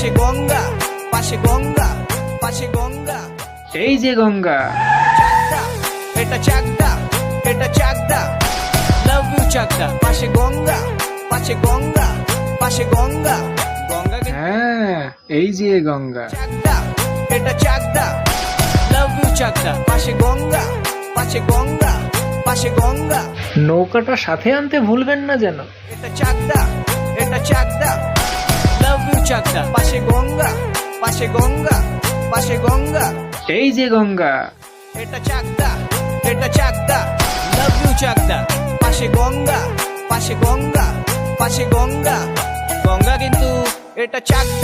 পাশে গঙ্গা, পাশে গঙ্গা, পাশে গঙ্গা। এই যে গঙ্গা। চাকদা, এটা চাকদা, এটা চাকদা, লাভ ইউ চাকদা। পাশে গঙ্গা, পাশে গঙ্গা, পাশে গঙ্গা। গঙ্গা হ্যাঁ, এই যে গঙ্গা। চাকদা, এটা চাকদা, লাভ ইউ চাকদা। পাশে গঙ্গা, পাশে গঙ্গা, পাশে গঙ্গা। নৌকাটা সাথে আনতে ভুলবেন না যেন। এটা চাকদা, এটা চাকদা, লাভ ইউ চাকদা। পাশে গঙ্গা, পাশে গঙ্গা, পাশে গঙ্গা। এই যে গঙ্গা। এটা চাকদা, এটা চাকদা, লাভ ইউ চাকদা। পাশে গঙ্গা, পাশে গঙ্গা, পাশে গঙ্গা। গঙ্গা কিন্তু এটা চাকদা।